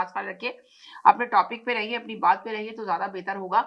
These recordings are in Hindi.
खास ख्याल रखिए, अपने टॉपिक पे रहिए, अपनी बात पे रहिए तो ज्यादा बेहतर होगा।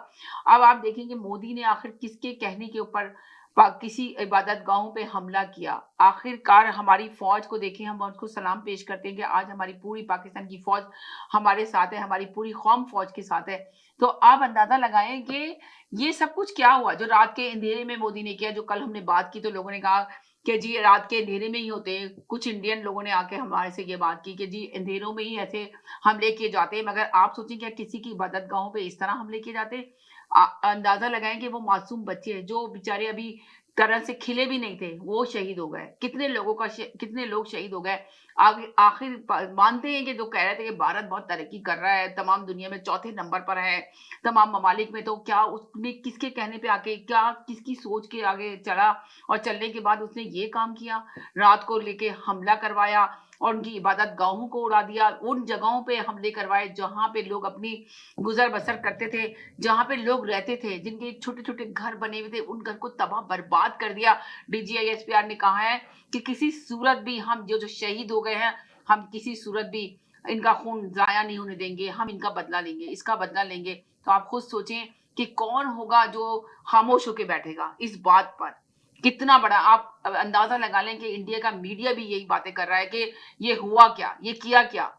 अब आप देखेंगे मोदी ने आखिर किसके कहने के ऊपर किसी इबादत गाहों पे हमला किया। आखिरकार हमारी फौज को देखें, हम उनको सलाम पेश करते हैं कि आज हमारी पूरी पाकिस्तान की फौज हमारे साथ है, हमारी पूरी कौम फौज के साथ है। तो आप अंदाजा लगाएं कि ये सब कुछ क्या हुआ जो रात के अंधेरे में मोदी ने किया। जो कल हमने बात की तो लोगों ने कहा कि जी रात के अंधेरे में ही होते हैं। कुछ इंडियन लोगों ने आके हमारे से ये बात की कि जी अंधेरों में ही ऐसे हमले किए जाते हैं। मगर आप सोचें क्या किसी की इबादत गाहों पे इस तरह हमले किए जाते हैं? अंदाजा लगाएं कि वो मासूम बच्चे हैं जो बेचारे अभी तरह से खिले भी नहीं थे, वो शहीद हो गए। कितने लोगों का कितने लोग शहीद हो गए। आगे आखिर मानते हैं कि जो कह रहे थे कि भारत बहुत तरक्की कर रहा है, तमाम दुनिया में चौथे नंबर पर है तमाम ममालिक में, तो क्या उसने किसके कहने पे आके, क्या किसकी सोच के आगे चला और चलने के बाद उसने ये काम किया, रात को लेके हमला करवाया और उनकी इबादत गाहों को उड़ा दिया। उन जगहों पे हमले करवाए जहां पे लोग अपनी गुजर बसर करते थे, जहां पे लोग रहते थे, जिनके छोटे छोटे घर बने हुए थे, उन घर को तबाह बर्बाद कर दिया। डीजीआईएसपीआर ने कहा है कि किसी सूरत भी हम जो जो शहीद हो गए हैं, हम किसी सूरत भी इनका खून जाया नहीं होने देंगे, हम इनका बदला लेंगे, इसका बदला लेंगे। तो आप खुद सोचें कि कौन होगा जो खामोश होकर बैठेगा इस बात पर। कितना बड़ा आप अंदाजा लगा लें कि इंडिया का मीडिया भी यही बातें कर रहा है कि ये हुआ क्या, ये किया क्या।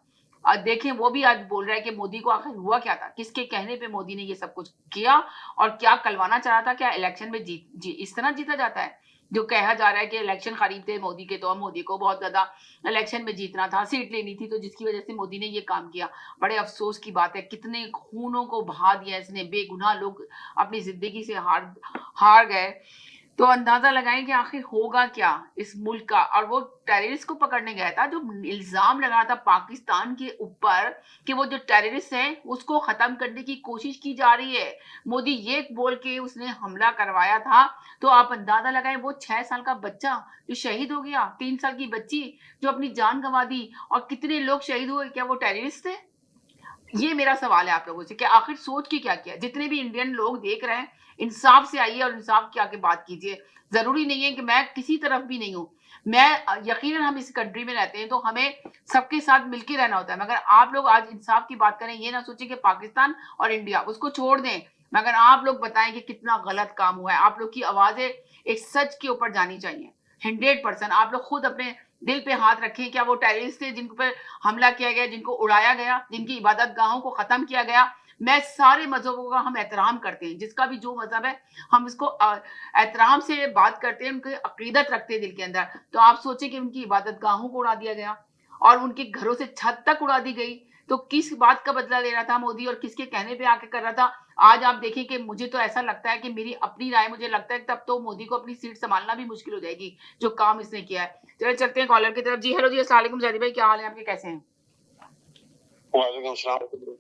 देखें वो भी आज बोल रहा है कि मोदी को आखिर हुआ क्या था, किसके कहने पे मोदी ने ये सब कुछ किया और क्या करवाना चाह रहा था। क्या इलेक्शन में इस तरह जीता जाता है? जो कहा जा रहा है कि इलेक्शन करीब थे मोदी के, तो मोदी को बहुत ज्यादा इलेक्शन में जीतना था, सीट लेनी थी, तो जिसकी वजह से मोदी ने ये काम किया। बड़े अफसोस की बात है, कितने खूनों को बहा दिया इसने, बेगुनाह लोग अपनी जिंदगी से हार गए। तो अंदाजा लगाएं कि आखिर होगा क्या इस मुल्क का। और वो टेररिस्ट को पकड़ने गया था, जो इल्जाम लगा था पाकिस्तान के ऊपर कि वो जो टेररिस्ट है उसको खत्म करने की कोशिश की जा रही है, मोदी ये बोल के उसने हमला करवाया था। तो आप अंदाजा लगाएं वो 6 साल का बच्चा जो शहीद हो गया, 3 साल की बच्ची जो अपनी जान गंवा दी, और कितने लोग शहीद हुए, क्या वो टेररिस्ट थे? ये मेरा सवाल है आप लोगों से कि आखिर सोच के क्या किया। जितने भी इंडियन लोग देख रहे हैं, इंसाफ से आइए और इंसाफ की आके बात कीजिए। जरूरी नहीं है कि मैं किसी तरफ भी नहीं हूं। मैं यकीनन हम इस कंट्री में रहते हैं तो हमें सबके साथ मिलकर रहना होता है, मगर आप लोग आज इंसाफ की बात करें, ये ना सोचें कि पाकिस्तान और इंडिया उसको छोड़ दें, मगर आप लोग बताएं कि कितना गलत काम हुआ है। आप लोग की आवाजें एक सच के ऊपर जानी चाहिए। 100% आप लोग खुद अपने दिल पे हाथ रखें। क्या वो टेररिस्ट थे जिन पर हमला किया गया, जिनको उड़ाया गया, जिनकी इबादत गाहों को खत्म किया गया? मैं सारे मजहबों का हम एहतराम करते हैं, जिसका भी जो मजहब है हम इसको एहतराम से बात करते हैं, उनकी अकीदत रखते हैं दिल के अंदर। तो आप सोचें कि उनकी इबादत गाहों को उड़ा दिया गया और उनके घरों से छत तक उड़ा दी गई, तो किस बात का बदला ले रहा था मोदी और किसके कहने पे आके कर रहा था? आज आप देखें कि मुझे तो ऐसा लगता है कि मेरी अपनी राय, मुझे लगता है कि तब तो मोदी को अपनी सीट संभालना भी मुश्किल हो जाएगी जो काम इसने किया है। चलिए चलते हैं कॉलर की तरफ। जी हेलो जी, अस्सलाम वालेकुम जैदी भाई, क्या हाल है आपके, कैसे हैं? वालेकुम सलाम।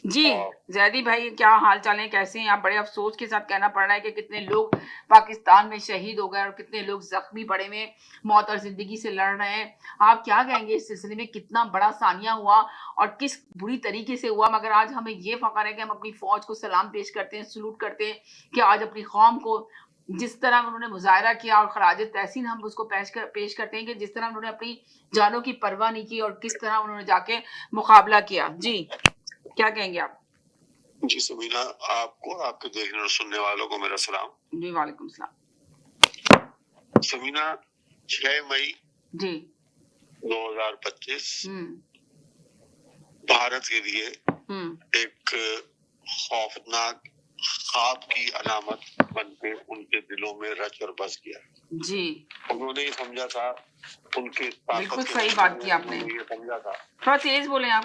जी जैदी भाई, क्या हाल चाल है, कैसे हैं आप? बड़े अफसोस के साथ कहना पड़ रहा है कि कितने लोग पाकिस्तान में शहीद हो गए और कितने लोग जख्मी पड़े हुए, मौत और जिंदगी से लड़ रहे हैं। आप क्या कहेंगे इस सिलसिले में? कितना बड़ा सानिया हुआ और किस बुरी तरीके से हुआ, मगर आज हमें ये फख्र है कि हम अपनी फौज को सलाम पेश करते हैं, सलूट करते हैं कि आज अपनी कौम को जिस तरह उन्होंने मुजाहरा किया और खराज तहसीन हम उसको पेश करते हैं कि जिस तरह उन्होंने अपनी जानों की परवाह नहीं की और किस तरह उन्होंने जाके मुकाबला किया। जी क्या कहेंगे आप? जी समीना, आपको और आपके देखने और सुनने वालों को मेरा सलाम। जी वालेकुम सलाम। समीना, 6 मई जी 2025 हम्म भारत के लिए एक खौफनाक ख्वाब की अलामत बनके उनके दिलों में रच और बस गया। जी उन्होंने ये समझा था, उनके बिल्कुल सही बात की आपने, ये समझा था। थोड़ा तेज बोले आप।